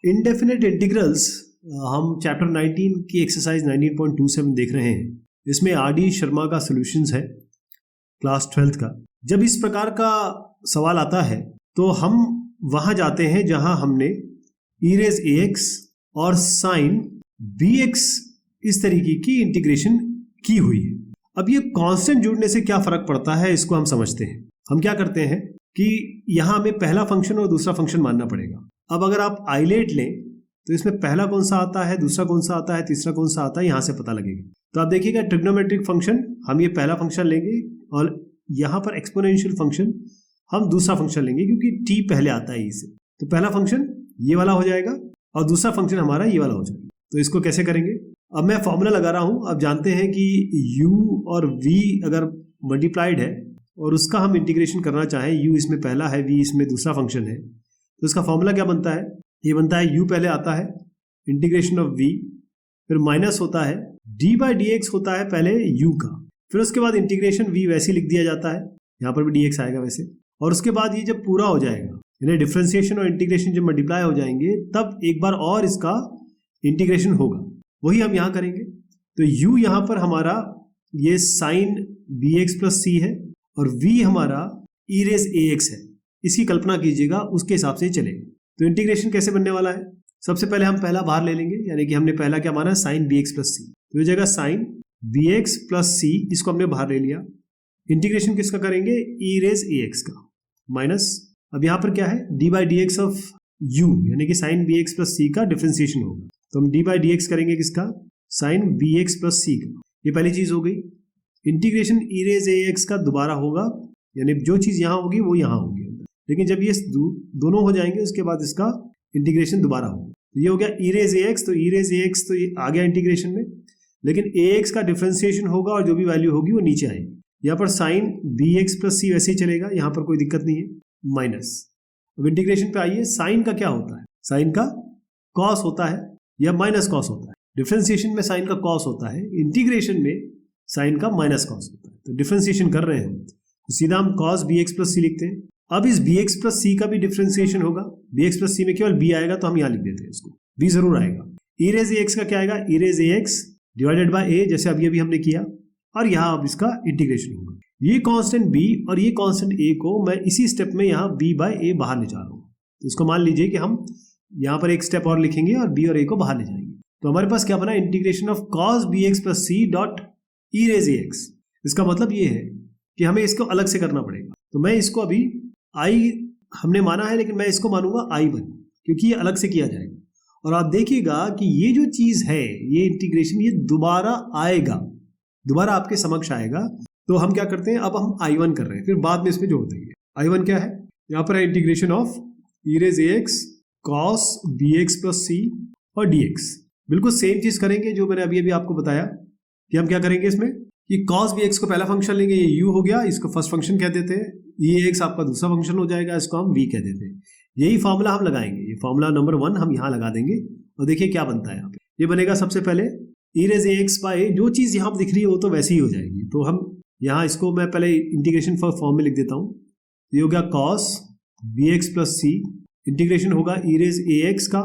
Indefinite integrals हम chapter 19 की exercise 19.27 देख रहे हैं। इसमें आरडी शर्मा का सॉल्यूशंस है क्लास 12th का। जब इस प्रकार का सवाल आता है तो हम वहां जाते हैं जहां हमने e रेज ax और साइन bx इस तरीके की इंटीग्रेशन की हुई है। अब ये कांस्टेंट जुड़ने से क्या फर्क पड़ता है इसको हम समझते हैं। हम क्या करते हैं कि यहां हमें पहला फंक्शन और दूसरा फंक्शन मानना पड़ेगा। अब अगर आप आइलेट लें तो इसमें पहला कौन सा आता है, दूसरा कौन सा आता है, तीसरा कौन सा आता है, यहां से पता लगेगा। तो आप देखिएगा ट्रिग्नोमेट्रिक फंक्शन हम ये पहला फंक्शन लेंगे और यहां पर एक्सपोनेंशियल फंक्शन हम दूसरा फंक्शन लेंगे क्योंकि t पहले आता है इसे। तो पहला फंक्शन ये वाला हो जाएगा और दूसरा फंक्शन हमारा ये वाला हो जाएगा। तो इसको कैसे करेंगे, अब मैं फॉर्मूला लगा रहा हूं। आप जानते हैं कि u और v अगर मल्टीप्लाइड है और उसका हम इंटीग्रेशन करना चाहें, u इसमें पहला है, v इसमें दूसरा फंक्शन है, तो इसका फॉर्मूला क्या बनता है, ये बनता है u पहले आता है इंटीग्रेशन ऑफ v, फिर माइनस होता है d बाई डी एक्स होता है पहले u का, फिर उसके बाद इंटीग्रेशन v वैसे लिख दिया जाता है, यहाँ पर भी dx आएगा वैसे, और उसके बाद ये जब पूरा हो जाएगा यानी डिफरेंशिएशन और इंटीग्रेशन जब मल्टीप्लाई हो जाएंगे तब एक बार और इसका इंटीग्रेशन होगा, वही हम यहाँ करेंगे। तो u यहाँ पर हमारा ये साइन bx प्लस c है और v हमारा e रेज ax है। इसकी कल्पना कीजिएगा, उसके हिसाब से ही चलेगा। तो इंटीग्रेशन कैसे बनने वाला है, सबसे पहले हम पहला बाहर ले लेंगे, यानी कि हमने पहला क्या माना, साइन bx प्लस c। तो ये जगह साइन bx प्लस c, इसको हमने बाहर ले लिया। इंटीग्रेशन किसका करेंगे, e रेज ax का, माइनस अब यहाँ पर क्या है d by D x of u, यानी कि साइन bx प्लस c का डिफरेंशिएशन होगा। तो हम d बाई डी एक्स करेंगे किसका, साइन bx प्लस c का, ये पहली चीज हो गई। इंटीग्रेशन e रेज ax का दोबारा होगा, यानी जो चीज यहाँ होगी वो यहाँ होगी, लेकिन जब ये दोनों हो जाएंगे उसके बाद इसका इंटीग्रेशन दोबारा होगा। तो ये हो गया e रेज ax, तो e रेज ax तो ये आ गया इंटीग्रेशन में, लेकिन ax का डिफरेंशिएशन होगा और जो भी वैल्यू होगी वो नीचे आएगी। यहाँ पर साइन bx प्लस c वैसे ही चलेगा, यहाँ पर कोई दिक्कत नहीं है, माइनस। अब इंटीग्रेशन पे आइए, साइन का क्या होता है, साइन का कॉस होता है या माइनस कॉस होता है। डिफरेंशिएशन में साइन का कॉस होता है, इंटीग्रेशन में साइन का माइनस कॉस होता है। तो डिफरेंशिएशन कर रहे हैं तो सीधा हम कॉस bx प्लस c लिखते हैं। अब इस bx प्लस c का भी डिफरेंशिएशन होगा, bx प्लस c में केवल b आएगा तो हम यहाँ लिख देते हैं इसको, b जरूर आएगा। e रेज ax का क्या आएगा, e raise ax divided by a, जैसे अभी हमने किया, और यहाँ अब इसका इंटीग्रेशन होगा। ये कांस्टेंट b और ये कांस्टेंट a को मैं इसी स्टेप में यहाँ b बाय a बाहर ले जा रहा हूँ। तो इसको मान लीजिए कि हम यहाँ पर एक स्टेप और लिखेंगे और b और a को बाहर ले जाएंगे। तो हमारे पास क्या बना, integration of cos bx plus c dot e raise ax। इसका मतलब ये है कि हमें इसको अलग से करना पड़ेगा। तो मैं इसको अभी i हमने माना है, लेकिन मैं इसको मानूंगा i1 क्योंकि ये अलग से किया जाएगा। और आप देखिएगा कि ये जो चीज है, ये इंटीग्रेशन ये दोबारा आएगा, दोबारा आपके समक्ष आएगा। तो हम क्या करते हैं, अब हम i1 कर रहे हैं, फिर बाद में इसमें जोड़ देंगे। i1 क्या है, यहाँ पर है integration of e raise ax cos bx plus c और dx। बिल्कुल सेम चीज करेंगे जो मैंने अभी आपको बताया कि हम क्या करेंगे इसमें कि cos bx को पहला फंक्शन लेंगे, ये u हो गया, इसको फर्स्ट फंक्शन कह देते हैं, ये x आपका दूसरा फंक्शन हो जाएगा, इसको हम v कह देते हैं। यही फॉर्मूला हम लगाएंगे, ये फॉर्मूला नंबर 1 हम यहाँ लगा देंगे और देखिए क्या बनता है यहाँ पे। ये बनेगा सबसे पहले e रेज ax बाय, जो चीज यहाँ दिख रही है वो तो वैसे ही हो जाएगी। तो हम यहाँ इसको मैं पहले इंटीग्रेशन फॉर्म में लिख देता हूँ। ये हो गया cos bx plus c, integration होगा e रेज ax का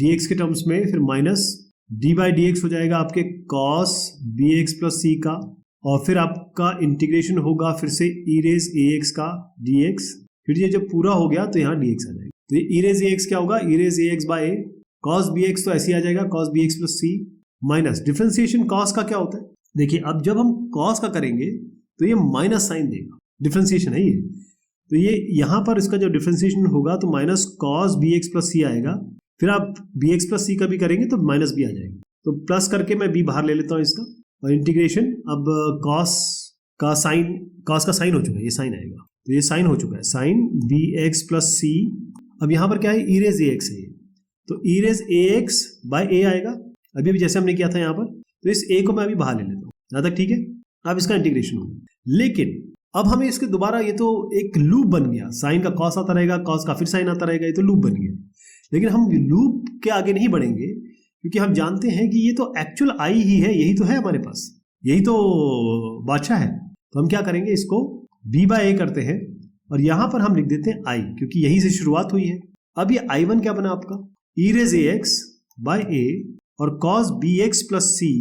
dx के टर्म्स में, फिर minus d by D x हो जाएगा आपके cos bx प्लस c का, और फिर आपका इंटीग्रेशन होगा फिर से e रेज ax का dx, फिर ये जब पूरा हो गया तो यहाँ dx आ जाएगा। तो ये e रेज ax क्या होगा, e raise ax by cos bx, तो ऐसे ही आ जाएगा cos bx plus c, minus differentiation cos का क्या होता है, देखिए अब जब हम cos का करेंगे तो ये माइनस साइन देगा, डिफरेंशिएशन है ये। तो ये यहाँ पर इसका जो डिफरेंशिएशन होगा तो minus cos bx plus c आएगा, फिर आप bx प्लस c का भी करेंगे तो माइनस b आ जाएगा। तो प्लस करके मैं b बाहर ले लेता हूँ इसका, और इंटीग्रेशन अब cos का साइन हो चुका है, ये साइन आएगा, तो ये साइन हो चुका है, साइन bx प्लस c। अब यहाँ पर क्या है, e रेज ax है, तो e raise ax by a आएगा, अभी जैसे हमने किया था यहाँ पर। तो इस a को मैं अभी बाहर ले लेता हूँ, यहाँ तक ठीक है। अब इसका इंटीग्रेशन होगा, लेकिन अब हमें इसके दोबारा, ये तो एक लूप बन गया, साइन का कॉस आता रहेगा, कॉस का फिर साइन आता रहेगा, ये तो लूप बन गया। लेकिन हम लूप के आगे नहीं बढ़ेंगे क्योंकि हम जानते हैं कि ये तो एक्चुअल i ही है, यही तो है हमारे पास, यही तो बादशाह है। तो हम क्या करेंगे, इसको b बाय a करते हैं और यहां पर हम लिख देते हैं i, क्योंकि यहीं से शुरुआत हुई है। अब ये i1 क्या बना आपका, e raise a x by a और cos b x plus c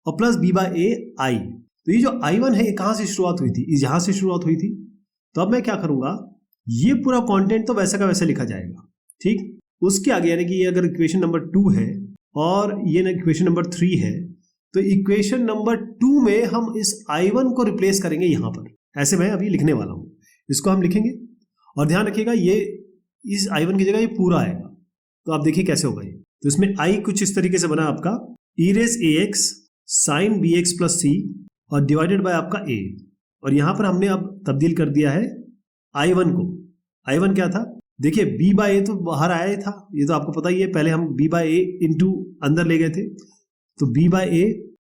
और प्लस बी बाय ए आई। तो ये जो I1 है ये कहाँ से शुरुआत हुई थी? यहां से शुरुआत हुई थी। तो अब मैं क्या करूंगा, ये पूरा कंटेंट तो वैसा का वैसा लिखा जाएगा, ठीक। उसके आगे यानी कि ये अगर इक्वेशन नंबर 2 है और ये ना इक्वेशन नंबर 3 है, तो इक्वेशन नंबर 2 में हम इस I1 को रिप्लेस करेंगे यहां पर। ऐसे मैं अभी लिखने वाला हूं, इसको हम लिखेंगे और ध्यान रखिएगा ये इस I1 की जगह ये पूरा आएगा। तो आप देखिए कैसे होगा ये। तो इसमें I कुछ इस तरीके से बना आपका e raise a x sine b x plus c और डिवाइडेड बाय आपका a, और यहां पर हमने अब तब्दील कर दिया है I1 को। I1 क्या था, देखिए b बाय ए तो बाहर आया ही था, ये तो आपको पता ही है। पहले हम b बाय ए इंटू अंदर ले गए थे, तो b बाय ए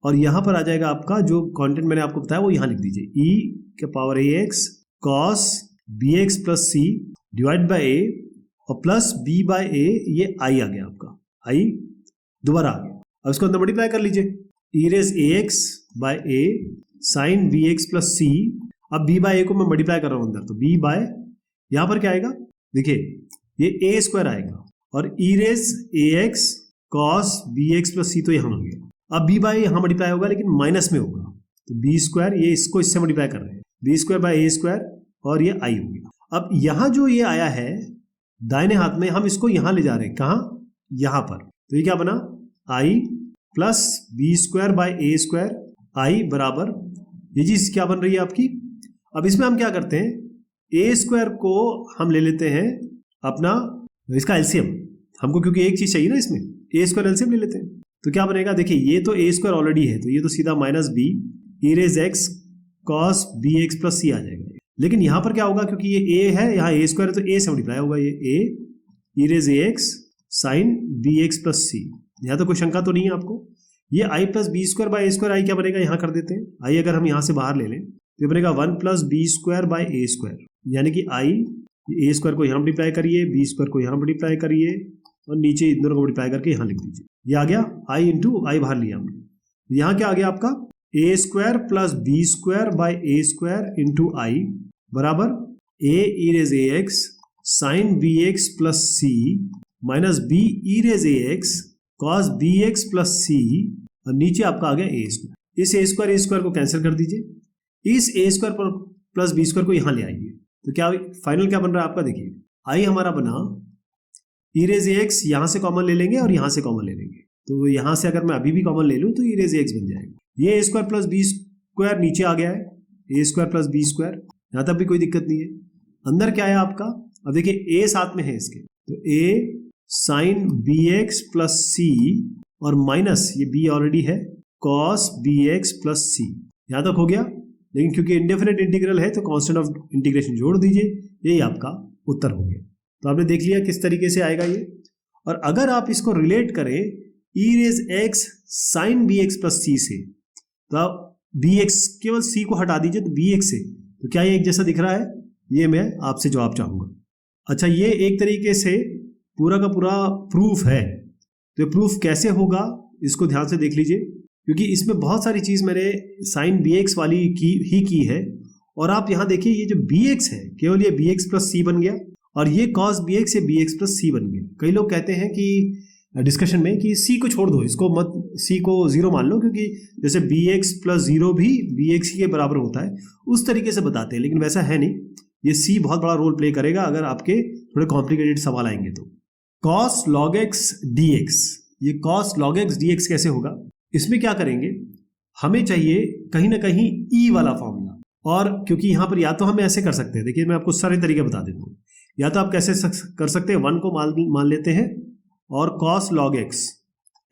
और यहां पर आ जाएगा आपका जो कंटेंट मैंने आपको बताया वो यहां लिख दीजिए, e के power a x cos b x plus c divide by a और प्लस b बाय ए, ये i आ गया आपका, i दोबारा आ गया। अब इसको अंदर मल्टीप्लाई कर लीजिए, e raise a x by a sine b x plus c. अब b बाय ए को मैं मल्टीप्लाई कर रहा हूं अंदर, तो b बाय यहां पर क्या आएगा, देखिए ये ए स्क्वायर आएगा और e raise a x cos b x plus c तो यहां हो गया। अब b बाय यहां मल्टीप्लाई होगा लेकिन माइनस में होगा, तो बी स्क्वायर, ये इसको इससे मल्टीप्लाई कर रहे हैं, B square by A square और ये आई हो गया। अब यहां जो ये आया है दाहिने हाथ में, हम इसको यहां ले जा रहे हैं, कहां, यहां पर। तो ये क्या बना, I plus B square by A square I बराबर, ये चीज क्या बन रही है आपकी। अब इसमें हम क्या करते हैं, ए स्क्वायर को हम ले लेते हैं अपना इसका एलसीएम, हमको क्योंकि एक चीज चाहिए ना इसमें, ए स्क्वायर एलसीएम ले लेते हैं। तो क्या बनेगा, देखिए ये तो ए स्क्वायर ऑलरेडी है, तो ये तो सीधा minus b e raise x cos b x plus c आ जाएगा। लेकिन यहां पर क्या होगा, क्योंकि ये ए है, यहाँ ए स्क्वायर है, तो ए से मल्टीप्लाई होगा, ये a e raise a x sine b x plus c. यहाँ तो कोई शंका तो नहीं है आपको। ये I plus B square by A square, I क्या बनेगा, यहाँ कर देते हैं, आई अगर हम यहाँ से बाहर ले लें तो ये बनेगा 1 plus B square by A square, यानी कि आई ए स्क्वायर को यहाँ मल्टीप्लाई करिए, बी स्क्वायर को यहाँ मल्टीप्लाई करिए और नीचे इन दोनों को मल्टीप्लाई करके यहाँ लिख दीजिए। ये आ गया आई इंटू आई बाहर लिया हमने। यहाँ क्या आ गया आपका, a square plus B square by A square into I बराबर a e raise a x sine b x plus c minus b e raise a x cos b x plus c और नीचे आपका आ गया ए square. इस ए square को cancel कर दीजिए, इस ए स्क्वायर पर प्लस बी स्क्वायर को यहां ले आइए, तो क्या फाइनल क्या बन रहा है आपका, देखिए आई हमारा बना ई रेज ए एक्स, यहां से कॉमन ले लेंगे और यहां से कॉमन ले लेंगे, तो यहां से अगर मैं अभी भी कॉमन ले लूं तो ई रेज ए एक्स बन जाएगा। ये ए स्क्वायर प्लस बी स्क्वायर नीचे आ गया है, ए स्क्वायर प्लस बी स्क्वायर, यहां तक भी कोई दिक्कत नहीं है। अंदर क्या है आपका, अब देखिए ए साथ में है इसके, तो ए sine b x plus c और माइनस ये बी ऑलरेडी है कॉस बी एक्स प्लस सी, यहां तक हो गया। लेकिन क्योंकि इंडेफिनेट इंटीग्रल है तो कांस्टेंट ऑफ इंटीग्रेशन जोड़ दीजिए, यही आपका उत्तर हो गया। तो आपने देख लिया किस तरीके से आएगा ये। और अगर आप इसको रिलेट करें e raise x sine b x plus c से, तो आप बी एक्स केवल सी को हटा दीजिए, तो बी एक्स से तो क्या ये एक जैसा दिख रहा है, ये मैं आपसे जवाब चाहूंगा। अच्छा, ये एक तरीके से पूरा का पूरा प्रूफ है। तो ये प्रूफ कैसे होगा इसको ध्यान से देख लीजिए, क्योंकि इसमें बहुत सारी चीज मैंने साइन बी एक्स वाली की है। और आप यहां देखिए ये जो बी एक्स है केवल ये बी एक्स प्लस सी बन गया, और ये कॉस बी एक्स ये बी एक्स प्लस सी बन गया। कई लोग कहते हैं कि डिस्कशन में कि सी को छोड़ दो, इसको मत, सी को जीरो मान लो, क्योंकि जैसे बी एक्स प्लस जीरो भी बी एक्स के बराबर होता है, उस तरीके से बताते हैं। लेकिन वैसा है नहीं, ये सी बहुत बड़ा रोल प्ले करेगा अगर आपके थोड़े कॉम्प्लिकेटेड सवाल आएंगे तो। Cos log x d x, ये cos log x d x कैसे होगा, इसमें क्या करेंगे, हमें चाहिए कहीं ना कहीं ई वाला फॉर्मूला। और क्योंकि यहां पर या तो हम ऐसे कर सकते हैं, देखिए मैं आपको सारे तरीके बता देता हूं, या तो आप कैसे कर सकते हैं, 1 को मान लेते हैं और कॉस लॉग एक्स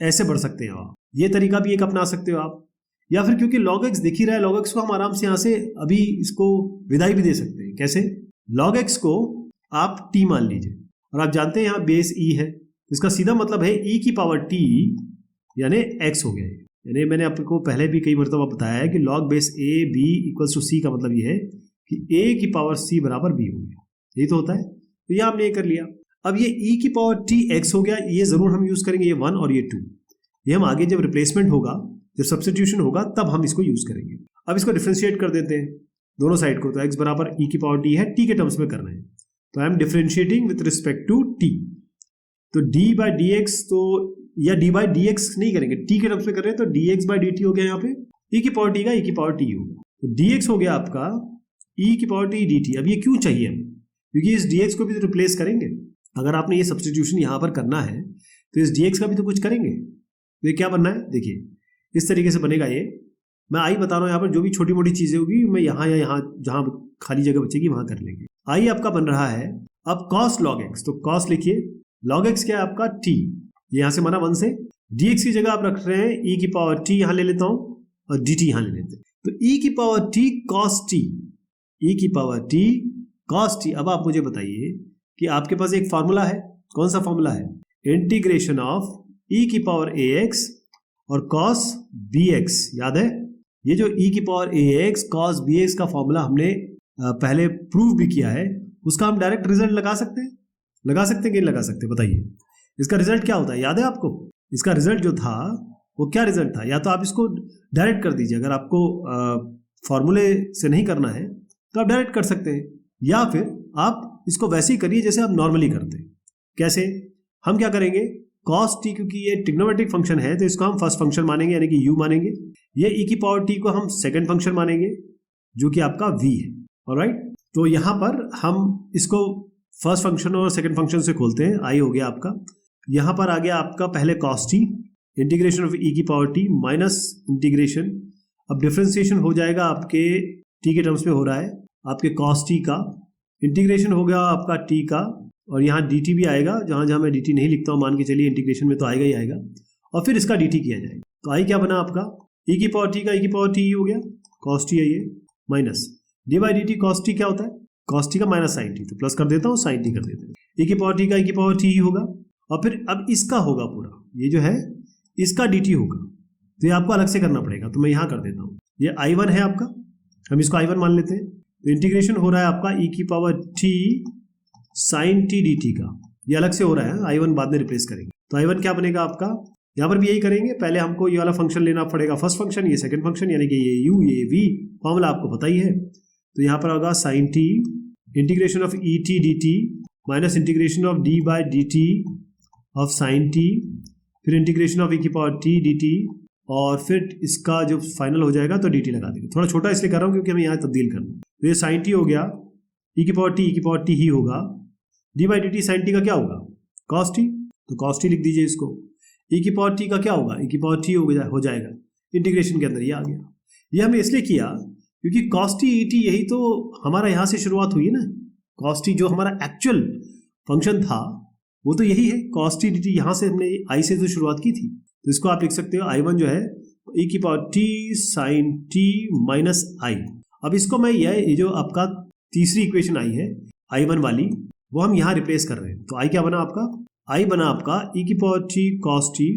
ऐसे बढ़ सकते हैं आप, ये तरीका भी एक अपना सकते हो आप। या फिर क्योंकि log x दिख ही रहा है, log x को हम आराम से यहां से अभी इसको विदाई भी दे सकते हैं। कैसे, log x को आप t मान लीजिए और आप जानते हैं यहां बेस e है, इसका सीधा मतलब है e की पावर t यानी x हो गया। यानी मैंने आपको पहले भी कई मरतबा बताया है कि log base a b equals to c का मतलब ये है कि a की पावर c बराबर b हो गया, यही तो होता है। तो यह हमने ये कर लिया। अब ये e की पावर t x हो गया, ये जरूर हम यूज करेंगे, ये 1 और ये 2, ये हम आगे जब रिप्लेसमेंट होगा, जब सब्स्टिट्यूशन होगा तब हम इसको यूज करेंगे। अब इसको डिफरेंशिएट कर देते हैं दोनों साइड को, तो x बराबर e की पावर t है, t के टर्म्स में करना है, तो I am differentiating with respect to t। तो डी बाई डी एक्स, तो या डी बाई डी एक्स नहीं करेंगे, टी के टर्म्स में कर रहे हैं, तो D x by D T हो गया यहाँ पे, ई की पावर टी का ई की पावर टी होगा, तो डी एक्स हो गया आपका ई की पावर टी डी टी। अब ये क्यों चाहिए हमें, क्योंकि इस डी एक्स को भी तो रिप्लेस करेंगे। अगर आपने ये सब्सटीट्यूशन यहाँ पर करना है तो इस डी एक्स का भी तो कुछ करेंगे। तो ये क्या बनना है, देखिए इस तरीके से बनेगा ये। मैं आई बता रहा हूँ यहाँ पर, जो भी छोटी मोटी चीजें होगी मैं यहाँ या यहाँ जहाँ खाली जगह बचेगी वहां कर लेंगे। आई आपका बन रहा है अब कॉस लॉग एक्स, तो कॉस लिखिए, लॉग एक्स क्या है आपका टी, यहां से माना 1 से, डी एक्स की जगह आप रख रहे हैं ई की पावर टी, यहां ले लेता हूं और डी टी यहां ले लेते हैं, तो ई की पावर टी कॉस टी, ई की पावर टी कॉस टी। अब आप मुझे बताइए कि आपके पास एक फॉर्मूला है, कौन सा फॉर्मूला है, इंटीग्रेशन ऑफ ई की पावर ए एक्स और कॉस बी एक्स, याद है ये जो ई की power a x cos b x का फॉर्मूला हमने पहले प्रूव भी किया है, उसका हम डायरेक्ट रिजल्ट लगा सकते हैं, लगा सकते हैं कि नहीं लगा सकते, बताइए इसका रिजल्ट क्या होता है, याद है आपको इसका रिजल्ट जो था वो क्या रिजल्ट था। या तो आप इसको डायरेक्ट कर दीजिए, अगर आपको फॉर्मूले से नहीं करना है तो आप डायरेक्ट कर सकते हैं, या फिर आप इसको वैसे ही करिए जैसे आप नॉर्मली करते हैं। कैसे, हम क्या करेंगे, cos t, क्योंकि ये ट्रिग्नोमेट्रिक फंक्शन है तो इसको हम फर्स्ट फंक्शन मानेंगे यानी कि u मानेंगे, ये e की पावर t को हम सेकंड फंक्शन मानेंगे जो कि आपका v है। ऑलराइट, तो यहां पर हम इसको फर्स्ट फंक्शन और सेकंड फंक्शन से खोलते हैं। आई हो गया आपका, यहां पर आ गया आपका पहले cos t, integration of e की पावर t माइनस इंटीग्रेशन, अब डिफरेंशिएशन हो जाएगा आपके t के टर्म्स में हो रहा है, आपके cos t का इंटीग्रेशन हो गया आपका t का, और यहाँ dt भी आएगा, जहां जहां मैं dt नहीं लिखता हूं मान के चलिए इंटीग्रेशन में तो आएगा ही आएगा, और फिर इसका dt किया जाएगा। तो आई क्या बना आपका e की पावर t का e की पावर t हो गया, cos t है ये, minus D by D T, cos t क्या होता है, cos t का माइनस sin t, तो प्लस कर देता हूँ sin t कर देते हैं, e की पावर t का e की पावर t ही होगा, और फिर अब इसका होगा पूरा, ये जो है इसका dt होगा, तो ये आपको अलग से करना पड़ेगा, तो मैं यहाँ कर देता हूँ, ये i1 है आपका, हम इसको i1 मान लेते हैं, तो इंटीग्रेशन हो रहा है आपका e की power t sin t dt का, ये अलग से हो रहा है, i1 बाद में रिप्लेस करेंगे, तो i1 क्या बनेगा आपका, यहाँ पर भी यही करेंगे, पहले हमको ये वाला फंक्शन लेना पड़ेगा फर्स्ट फंक्शन, ये सेकंड फंक्शन, यानी कि ये u ये v, फॉर्मूला आपको पता ही है, तो यहाँ पर होगा sin t integration of e t dt minus integration of d by D T of sin t, फिर इंटीग्रेशन ऑफ e की पावर t dt, और फिर इसका जो फाइनल हो जाएगा तो dt लगा देंगे, थोड़ा छोटा इसलिए कर रहा हूँ क्योंकि हमें यहाँ तब्दील करना है, तो ये sin t हो गया, e की पावर t ही होगा, d by D T sine T का क्या होगा, cos t, तो cos t लिख दीजिए इसको, e की पावर t का क्या होगा, e की पावर t हो जाएगा, इंटीग्रेशन के अंदर ये आ गया। ये हमने इसलिए किया क्योंकि cos t e t यही तो हमारा यहाँ से शुरुआत हुई है ना, cos t जो हमारा एक्चुअल फंक्शन था वो तो यही है, cos t dt, यहाँ से हमने i से तो शुरुआत की थी, तो इसको आप लिख सकते हो i1 जो है e की power t sine t minus i। अब इसको मैं ये जो आपका तीसरी इक्वेशन आई है i1 वाली, वो हम यहाँ रिप्लेस कर रहे हैं, तो i क्या बना आपका, i बना आपका e की पावर t cos t,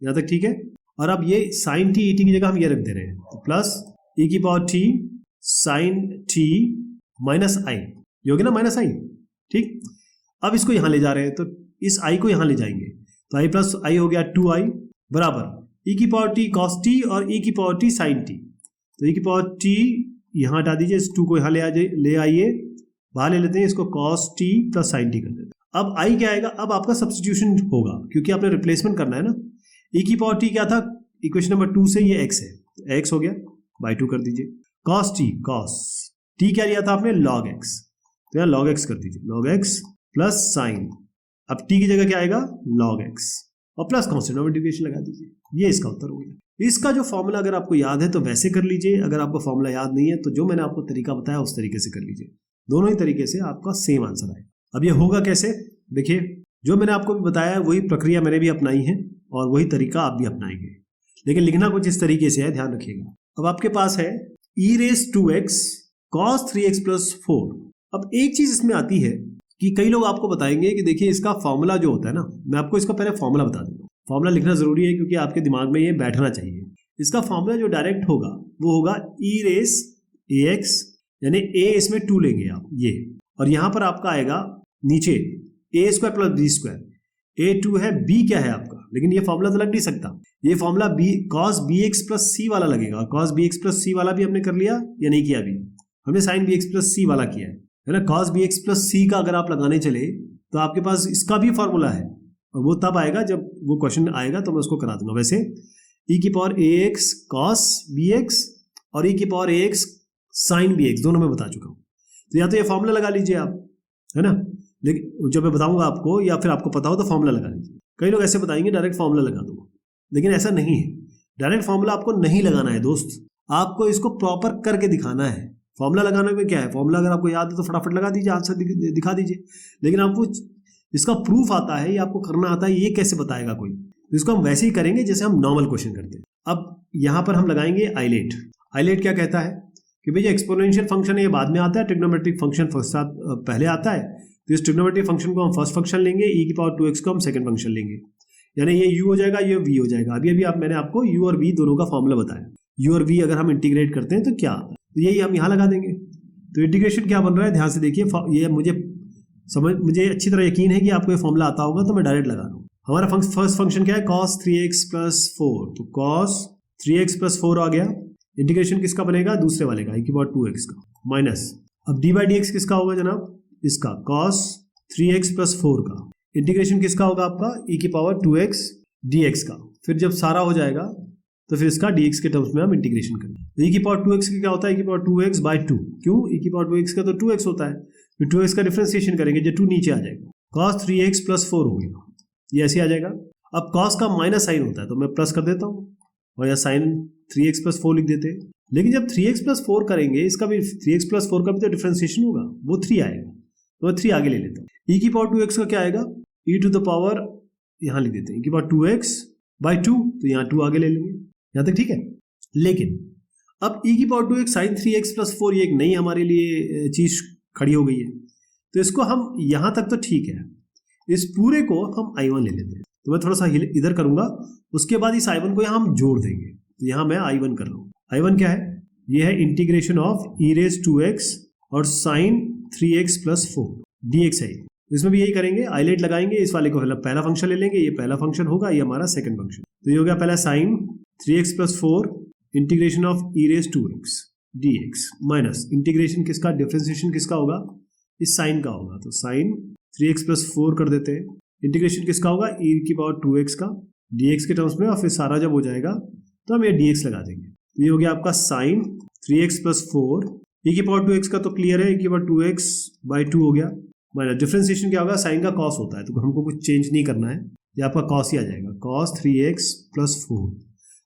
यहाँ तक ठीक है, और अब ये sin t e t की जगह हम ये रख दे रहे हैं, तो प्लस e की power t sin t minus i, ये हो गया ना माइनस i, ठीक। अब इसको यहाँ ले जा रहे हैं तो इस i को यहाँ ले जाएंगे, तो i प्लस i हो गया 2i बराबर e की पावर t cos t और e की पावर t sin t, तो e की पावर t यहाँ हटा दीजिए, इस 2 को यहाँ ले आइए, बाहर ले लेते हैं इसको, cos t plus sin t कर देते हैं। अब i क्या आएगा, अब आपका सब्स्टिट्यूशन होगा क्योंकि आपने रिप्लेसमेंट करना है ना, e की पावर t क्या था इक्वेशन नंबर 2 से, ये x है, तो x हो गया बाई 2 कर दीजिए, cos t क्या लिया था आपने log x, तो यहाँ log x कर दीजिए, log x प्लस sin, अब t की जगह क्या आएगा log x, और प्लस कॉन्स्टेंट ऑफ इंटीग्रेशन लगा दीजिए, ये इसका उत्तर हो गया। इसका जो फॉर्मूला अगर आपको याद है तो वैसे कर लीजिए, अगर आपको फॉर्मूला याद नहीं है तो जो मैंने आपको तरीका बताया उस तरीके से कर लीजिए, दोनों ही तरीके से आपका सेम आंसर आएगा। अब ये होगा कैसे, देखिए जो मैंने आपको भी बताया वही प्रक्रिया मैंने भी अपनाई है और वही तरीका आप भी अपनाएंगे, लेकिन लिखना कुछ इस तरीके से है, ध्यान रखिएगा। अब आपके पास है e race 2x cos 3x plus 4। अब एक चीज इसमें आती है कि कई लोग आपको बताएंगे कि देखिए इसका फॉर्मूला जो होता है ना, मैं आपको इसका पहले फॉर्मूला बता दूंगा, फॉर्मूला लिखना जरूरी है क्योंकि आपके दिमाग में ये बैठना चाहिए। इसका फॉर्मूला जो डायरेक्ट होगा वो होगा e रेस ax, यानी a इसमें 2 लेंगे आप ये, और यहां पर आपका आएगा नीचे a square plus b square, a2 है, b क्या है आपका, लेकिन ये फॉर्मूला तो लग नहीं सकता, ये formula b cos bx plus c वाला लगेगा, और cos bx प्लस c वाला भी हमने कर लिया या नहीं किया, अभी हमने sin bx प्लस c वाला किया है ना। cos bx प्लस c का अगर आप लगाने चले तो आपके पास इसका भी फॉर्मूला है और वो तब आएगा जब वो क्वेश्चन आएगा तो मैं उसको करा दूंगा। वैसे e की पावर ax cos bx और e की पावर ax sin bx दोनों में बता चुका हूँ। तो या तो ये फॉर्मूला लगा लीजिए आप, है ना, लेकिन जब मैं बताऊंगा आपको या फिर आपको पता हो तो फॉर्मूला लगा लीजिए। कई लोग ऐसे बताएंगे डायरेक्ट फॉर्मूला लगा दूंगा, लेकिन ऐसा नहीं है। डायरेक्ट फॉर्मूला आपको नहीं लगाना है दोस्त, आपको इसको प्रॉपर करके दिखाना है। फॉर्मूला लगाने में क्या है, फॉर्मूला अगर आपको याद है तो फटाफट लगा दीजिए, आंसर दिखा दीजिए। लेकिन आपको इसका प्रूफ आता है, ये आपको करना आता है, ये कैसे बताएगा कोई? तो इसको हम वैसे ही करेंगे जैसे हम नॉर्मल क्वेश्चन करते हैं। अब यहाँ पर हम लगाएंगे आइलेट। आइलेट क्या कहता है कि भाई जो एक्सपोनेंशियल फंक्शन है ये बाद में आता है, ट्रिग्नोमेट्रिक फंक्शन पहले आता है। तो इस ट्रिग्नोमेट्रिक फंक्शन को हम फर्स्ट फंक्शन लेंगे, e की पावर 2x को हम सेकंड फंक्शन लेंगे, यानी ये u हो जाएगा, ये v हो जाएगा। अभी मैंने आपको u और v दोनों का फॉर्मूला बताया। u और v अगर हम इंटीग्रेट करते हैं तो क्या आता है, तो यही हम यहाँ लगा देंगे। तो इंटीग्रेशन क्या बन रहा है, ध्यान से देखिए। ये मुझे अच्छी तरह यकीन है कि आपको ये फॉर्मूला आता होगा, तो मैं डायरेक्ट लगा रहा हूँ। हमारा फर्स्ट फंक्शन क्या है, cos 3x + 4। तो cos 3x + 4 आ गया। इंटीग्रेशन किसका बनेगा, दूसरे वाले का, e की पावर 2x का, माइनस अब d/dx किसका होगा जनाब, इसका cos 3x + 4 का। इंटीग्रेशन किसका होगा आपका, e की पावर 2x dx का। फिर जब सारा हो जाएगा तो फिर इसका dx के टर्म्स में हम इंटीग्रेशन करेंगे। e की पावर 2x का क्या होता है, e की पावर 2x/2। क्यों, e की पावर 2x का तो 2x होता है, फिर 2x का डिफरेंशिएशन करेंगे, जो 2 नीचे आ जाएगा, cos 3x + 4 हो गया, ये ऐसे आ जाएगा। अब cos का माइनस साइन होता है तो मैं प्लस कर देता हूँ, और यह साइन 3x + 4 लिख देते हैं। लेकिन जब 3x + 4 करेंगे, इसका भी 3x + 4 का भी तो डिफरेंशिएशन होगा, वो 3 आएगा, तो मैं 3 आगे ले लेता हूँ। e की पावर 2x का क्या आएगा, e टू द पावर, यहाँ लिख देते हैं, e की पावर 2x/2, तो यहाँ 2 आगे ले लेंगे। यहाँ तक ठीक है। लेकिन अब e की पावर 2x sin 3x + 4 ये एक नई हमारे लिए चीज खड़ी हो गई है, तो इसको हम यहाँ तक तो ठीक है, इस पूरे को हम i1 ले लेते हैं। तो मैं थोड़ा सा इधर करूंगा, उसके बाद इस i1 को यहाँ हम जोड़ देंगे। तो यहाँ मैं i1 कर रहा हूँ। i1 क्या है, ये है इंटीग्रेशन ऑफ e⁻² और sin 3x + 4 dx है। इसमें भी यही करेंगे, आइलेट लगाएंगे, इस वाले को पहला फंक्शन ले लेंगे, ये पहला फंक्शन होगा, ये हमारा सेकंड फंक्शन। तो ये हो गया पहला sin 3x + 4 integration of e⁻² dx minus integration किसका, डिफरेंशिएशन किसका होगा, इस साइन का होगा, तो sin 3x + 4 कर देते हैं। इंटीग्रेशन किसका होगा, e की पावर 2x का dx के टर्म्स में, और फिर सारा जब हो जाएगा तो हम ये dx लगा देंगे। तो ये हो गया आपका sin 3x + 4, e की पावर 2x का तो क्लियर है, e की पावर 2x/2 हो गया, माइनस डिफरेंशिएशन क्या होगा, साइन का cos होता है, तो हमको कुछ चेंज नहीं करना है, ये आपका cos ही आ जाएगा, cos 3x + 4।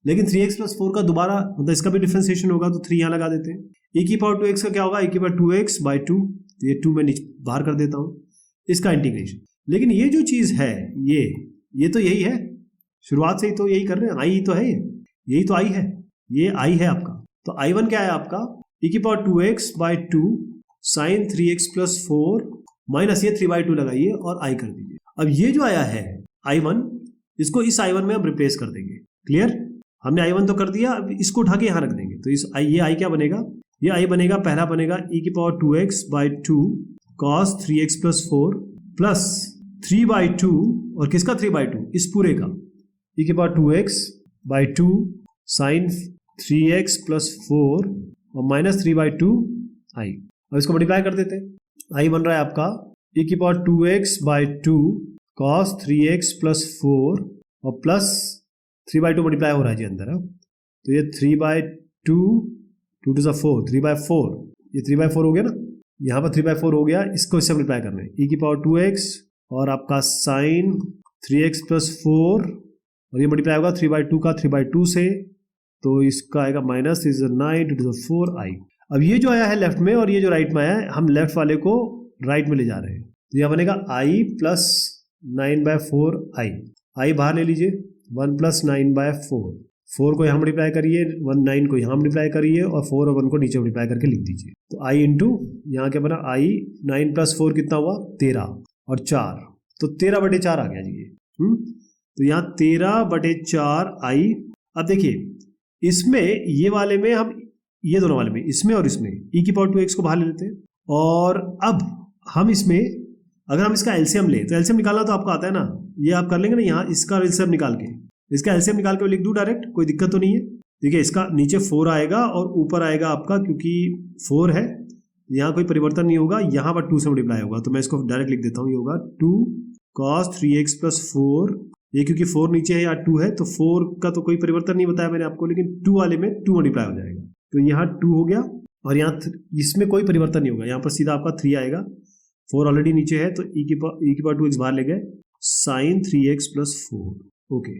लेकिन 3x + 4 का दोबारा मतलब इसका भी डिफरेंशिएशन होगा, तो 3 यहाँ लगा देते हैं। e की पावर 2x का क्या होगा, e की पावर 2x/2, ये 2 मैं बाहर कर देता हूँ, इसका इंटीग्रेशन। लेकिन ये जो चीज है, ये तो यही है, शुरुआत से ही तो यही कर रहे हैं, आई तो है, यही तो आई है, ये आई है आपका। तो i1 क्या है आपका, e की power 2x/2 sin 3x + 4 minus ये 3/2 लगाइए और i कर दीजिए। अब ये जो आया है i1, इसको इस i1 में हम रिप्लेस कर देंगे। क्लियर, हमने i1 तो कर दिया, अब इसको उठा के यहाँ रख देंगे। तो ये i क्या बनेगा, ये i बनेगा, पहला बनेगा e की power 2x/2 cos 3x + 4 plus 3/2, और किसका 3/2, इस पूरे का, e की पावर 2x/2 sin 3x + 4 और माइनस 3/2 i। अब इसको मल्टीप्लाई कर देते हैं, i बन रहा है आपका e की पावर 2x/2 cos 3x + 4 और प्लस 3/2 मल्टीप्लाई हो रहा है जी अंदर। तो ये 3/2 2 to 4 3/4, ये 3/4 हो गया ना, यहाँ पर 3/4 हो गया, इसको इससे मल्टीप्लाई करना है, e की पावर 2x और आपका sin 3x + 4 और ये मल्टीप्लाई होगा 3/2 का 3/2 से, तो इसका आएगा माइनस 9 2 to 4 i। अब ये जो आया है लेफ्ट में और ये जो राइट में आया है, हम लेफ्ट वाले को राइट में ले जा रहे हैं, तो यह बनेगा i + 9/4 i बाहर ले लीजिए, 1 + 9/4, 4 को यहाँ मल्टीप्लाई करिए, 9 को यहाँ मल्टीप्लाई करिए और 4 और 1 को नीचे मल्टीप्लाई करके लिख दीजिए। तो i इंटू यहाँ क्या बना, i 9 + 4 कितना हुआ, 13 और 4, तो 13/4 आ गया जी ये। तो यहाँ 13/4 i। अब देखिए इसमें ये वाले में हम, ये दोनों वाले में, इसमें और इसमें e की पावर 2x को बाहर ले लेते हैं, और अब हम इसमें अगर हम इसका एलसीएम ले, तो एलसीएम निकालना तो आपको आता है ना, ये आप कर लेंगे ना, यहाँ इसका एलसीएम निकाल के, इसका एलसीएम निकाल के लिख दूं डायरेक्ट, कोई दिक्कत तो नहीं है। देखिए इसका नीचे 4 आएगा और ऊपर आएगा आपका, क्योंकि 4 है यहाँ कोई परिवर्तन नहीं होगा, यहाँ पर 2 से मल्टीप्लाई होगा, तो मैं इसको डायरेक्ट लिख देता हूँ, ये होगा 2 कॉस 3x प्लस 4, ये क्योंकि 4 नीचे है, यहाँ 2 है, तो 4 का तो कोई परिवर्तन नहीं बताया मैंने आपको, लेकिन 2 वाले में 2 मल्टीप्लाई हो जाएगा, तो यहाँ 2 हो गया, और यहाँ इसमें कोई परिवर्तन नहीं होगा, यहाँ पर सीधा आपका 3 आएगा, 4 ऑलरेडी नीचे है, तो e की पावर 2x बाहर ले गए, साइन 3x प्लस 4। ओके,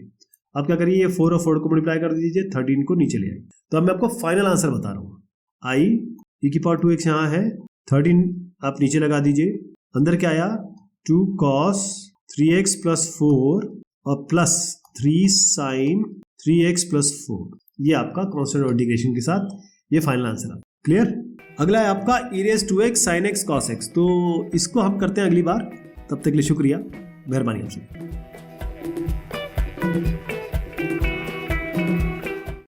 अब क्या करिए, ये 4 और 4 को मल्टीप्लाई कर दीजिए, 13 को नीचे ले आइए। तो अब मैं आपको फाइनल आंसर बता रहा हूँ, आई e की पावर 2x यहाँ है, 13 आप नीचे लगा दीजिए, अंदर क्या आया 2 cos 3x प्लस 4 और प्लस 3 साइन 3x प्लस 4, ये आपका कांस्टेंट और इंटीग्रेशन के साथ ये फाइनल आंसर है। क्लियर? अगला है आपका e raise to x sin x cos x, तो इसको हम करते हैं अगली बार, तब तक के लिए शुक्रिया, मेहरबानी आपसे।